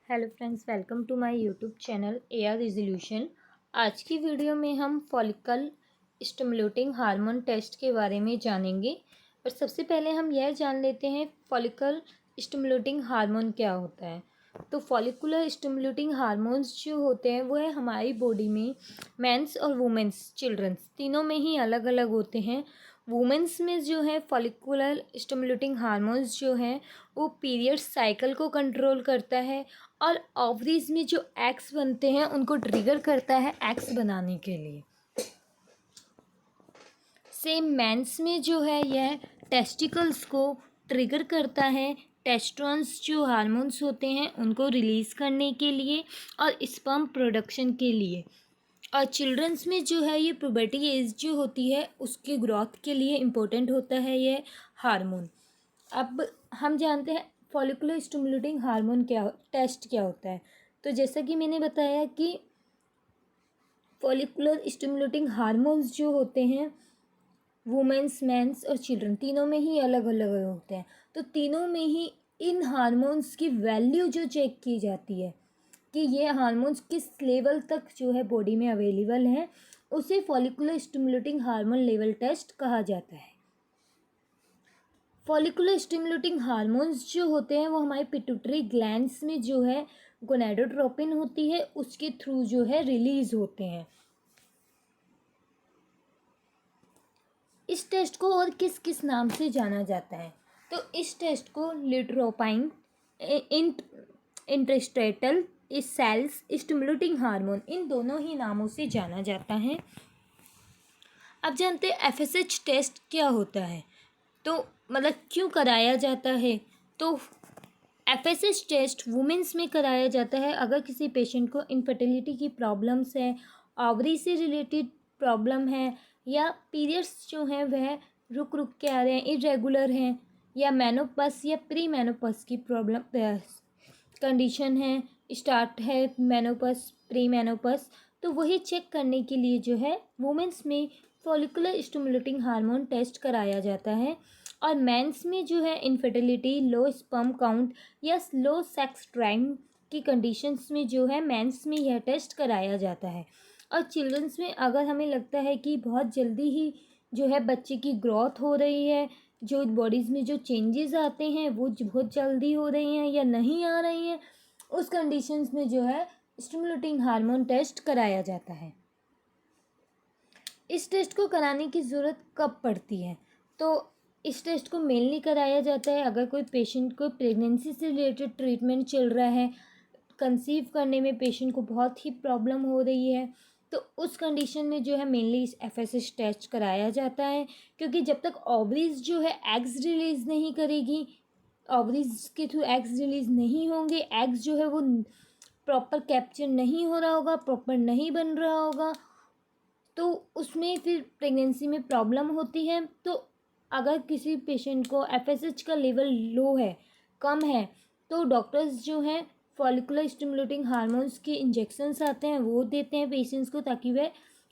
Hello friends, welcome to my YouTube channel AR resolution. आज की video में हम फॉलिकल स्टिमुलेटिंग हार्मोन टेस्ट के बारे में जानेंगे। पर सबसे पहले हम यह जान लेते हैं फॉलिकल स्टिमुलेटिंग हार्मोन क्या होता है। तो फॉलिकुलर स्टिमुलेटिंग हार्मोन्स जो होते हैं वो है हमारी बॉडी में मेंस और वुमेंस चिल्ड्रंस तीनों में ही अलग अलग होते हैं। वुमेंस में जो है फॉलिकुलर स्टिमुलेटिंग हार्मोन्स जो हैं वो पीरियड साइकिल को कंट्रोल करता है और ओवरीज में जो एग्स बनते हैं उनको ट्रिगर करता है एग्स बनाने के लिए। सेम मेंस में जो है यह टेस्टिकल्स को ट्रिगर करता है टेस्टोन्स जो हार्मोन्स होते हैं उनको रिलीज़ करने के लिए और स्पर्म प्रोडक्शन के लिए। और चिल्ड्रंस में जो है ये प्यूबर्टी एज जो होती है उसके ग्रोथ के लिए इम्पोर्टेंट होता है ये हार्मोन। अब हम जानते हैं फॉलिकुलर स्टिमुलेटिंग हार्मोन टेस्ट क्या होता है। तो जैसा कि मैंने बताया कि फॉलिकुलर स्टिमुलेटिंग हार्मोन्स जो होते हैं वुमेन्स मेंस और चिल्ड्रन तीनों में ही अलग अलग होते हैं। तो तीनों में ही इन हार्मोन्स की वैल्यू जो चेक की जाती है कि ये हार्मोन्स किस लेवल तक जो है बॉडी में अवेलेबल हैं उसे follicular stimulating hormone level test कहा जाता है। फॉलिकुलर स्टिमुलेटिंग हार्मोन्स जो होते हैं वो हमारे पिट्यूटरी ग्लैंड्स में जो है गोनाडोट्रोपिन होती है उसके थ्रू जो है रिलीज होते हैं। इस टेस्ट को और किस किस नाम से जाना जाता है तो इस टेस्ट को लिट्रोपाइन इंट्रेस्टेटल सेल्स स्टिमुलेटिंग हार्मोन इन दोनों ही नामों से जाना जाता है। अब जानते हैं एफएसएच टेस्ट क्या होता है। तो मतलब क्यों कराया जाता है। तो एफएसएच टेस्ट वुमेन्स में कराया जाता है अगर किसी पेशेंट को इनफर्टिलिटी की प्रॉब्लम्स है, ओवरी से रिलेटेड प्रॉब्लम है या पीरियड्स जो हैं वह रुक रुक के आ रहे हैं, इरेगुलर हैं या मेनोपॉज या प्री मेनोपॉज की प्रॉब्लम कंडीशन है, स्टार्ट है मेनोपॉज प्री मेनोपॉज। तो वही चेक करने के लिए जो है वुमेन्स में फॉलिकुलर स्टिमुलेटिंग हार्मोन टेस्ट कराया जाता है। और मेंस में जो है इनफर्टिलिटी, लो स्पर्म काउंट या लो सेक्स ड्राइव की कंडीशंस में जो है मेंस में यह टेस्ट कराया जाता है। और चिल्ड्रंस में अगर हमें लगता है कि बहुत जल्दी ही जो है बच्चे की ग्रोथ हो रही है, जो बॉडीज़ में जो चेंजेस आते हैं वो बहुत जल्दी हो रही हैं या नहीं आ रही हैं, उस कंडीशंस में जो है स्टिमुलेटिंग हार्मोन टेस्ट कराया जाता है। इस टेस्ट को कराने की ज़रूरत कब पड़ती है। तो इस टेस्ट को मेनली कराया जाता है अगर कोई पेशेंट को प्रेगनेंसी से रिलेटेड ट्रीटमेंट चल रहा है, कंसीव करने में पेशेंट को बहुत ही प्रॉब्लम हो रही है, तो उस कंडीशन में जो है मेनली इस एफएसएच टेस्ट कराया जाता है। क्योंकि जब तक ओवरीज जो है एग्स रिलीज़ नहीं करेगी, ओवरीज के थ्रू एग्स रिलीज़ नहीं होंगे, एग्स जो है वो प्रॉपर कैप्चर नहीं हो रहा होगा, प्रॉपर नहीं बन रहा होगा, तो उसमें फिर प्रेगनेंसी में प्रॉब्लम होती है। तो अगर किसी पेशेंट को एफएसएच का लेवल लो है, कम है, तो डॉक्टर्स जो हैं फॉलिकुलर स्टिमुलेटिंग हार्मोन्स के इंजेक्शंस आते हैं वो देते हैं पेशेंट्स को ताकि वह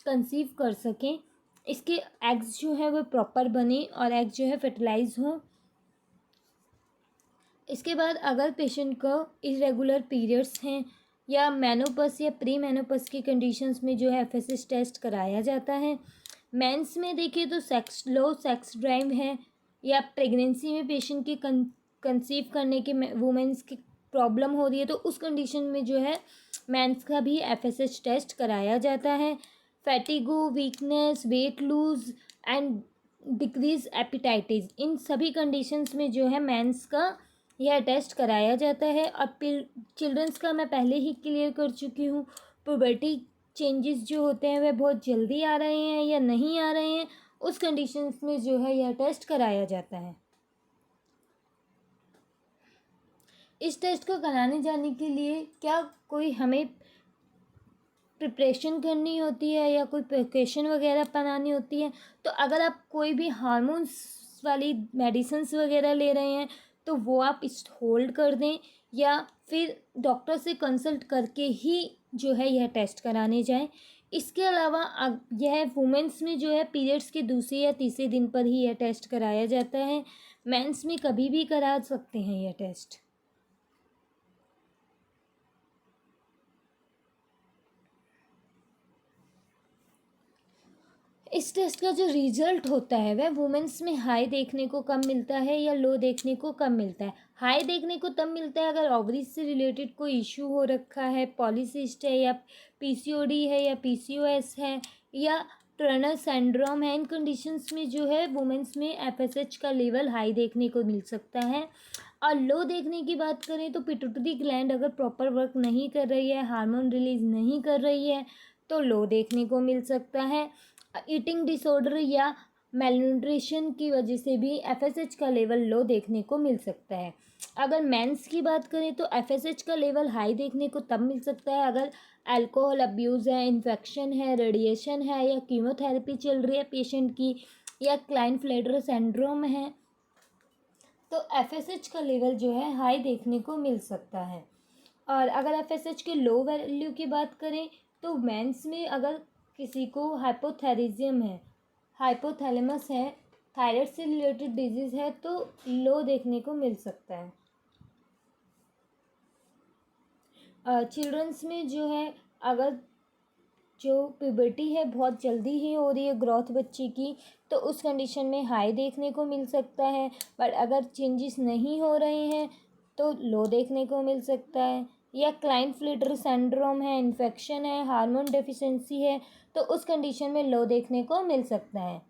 कंसीव कर सकें, इसके एग्स जो है वो प्रॉपर बने और एग जो है फर्टिलाइज हों। इसके बाद अगर पेशेंट को इरेगुलर पीरियड्स हैं या मेनोपॉज या प्री मेनोपॉज की कंडीशंस में जो है एफएसएच टेस्ट कराया जाता है। मेंस में देखिए तो लो सेक्स ड्राइव है या प्रेगनेंसी में पेशेंट की कंसीव करने के वुमेन्स की प्रॉब्लम हो रही है, तो उस कंडीशन में जो है मेंस का भी एफएसएच टेस्ट कराया जाता है। Fatigue, weakness, weight loose and decrease appetite, इन सभी कंडीशंस में जो है मेंस का यह टेस्ट कराया जाता है। और फिर चिल्ड्रंस का मैं पहले ही क्लियर कर चुकी हूँ, पुबर्टी चेंजेस जो होते हैं वह बहुत जल्दी आ रहे हैं या नहीं आ रहे हैं, उस कंडीशंस में जो है यह टेस्ट कराया जाता है। इस टेस्ट को कराने जाने के लिए क्या कोई हमें प्रिपरेशन करनी होती है या कोई प्रिकॉशन वगैरह बनानी होती है। तो अगर आप कोई भी हार्मोन्स वाली मेडिसिन्स वगैरह ले रहे हैं तो वो आप इस होल्ड कर दें या फिर डॉक्टर से कंसल्ट करके ही जो है यह टेस्ट कराने जाएं। इसके अलावा यह वुमेंस में जो है पीरियड्स के दूसरे या तीसरे दिन पर ही यह टेस्ट कराया जाता है। मेंस में कभी भी करा सकते हैं यह टेस्ट। इस टेस्ट का जो रिजल्ट होता है वह वुमेन्स में हाई देखने को कम मिलता है या लो देखने को कम मिलता है। हाई देखने को तब मिलता है अगर ओवरीज से रिलेटेड कोई इशू हो रखा है, पॉलीसिस्ट है या पीसीओडी है या पीसीओएस है या टर्नर सिंड्रोम है। इन कंडीशंस में जो है वुमेन्स में एफएसएच का लेवल हाई देखने को मिल सकता है। और लो देखने की बात करें तो पिट्यूटरी ग्लैंड अगर प्रॉपर वर्क नहीं कर रही है, हार्मोन रिलीज नहीं कर रही है, तो लो देखने को मिल सकता है। ईटिंग डिसऑर्डर या मेलन्यूट्रिशन की वजह से भी एफएसएच का लेवल लो देखने को मिल सकता है। अगर मेंस की बात करें तो एफएसएच का लेवल हाई देखने को तब मिल सकता है अगर अल्कोहल अब्यूज़ है, इन्फेक्शन है, रेडिएशन है या कीमोथेरेपी चल रही है पेशेंट की या क्लाइनफ्लेटर सिंड्रोम है, तो एफएसएच का लेवल जो है हाई देखने को मिल सकता है। और अगर एफएसएच के लो वैल्यू की बात करें तो मेंस में अगर किसी को हाइपोथायरिज्म है, हाइपोथैलेमस है, थायराइड से रिलेटेड डिजीज़ है, तो लो देखने को मिल सकता है। चिल्ड्रंस में जो है अगर जो प्यूबर्टी है बहुत जल्दी ही हो रही है ग्रोथ बच्चे की, तो उस कंडीशन में हाई देखने को मिल सकता है। बट अगर चेंजेस नहीं हो रहे हैं तो लो देखने को मिल सकता है। या क्लाइनफ्लेटर सिंड्रोम है, इन्फेक्शन है, हार्मोन डेफिशिएंसी है, तो उस कंडीशन में लो देखने को मिल सकता है।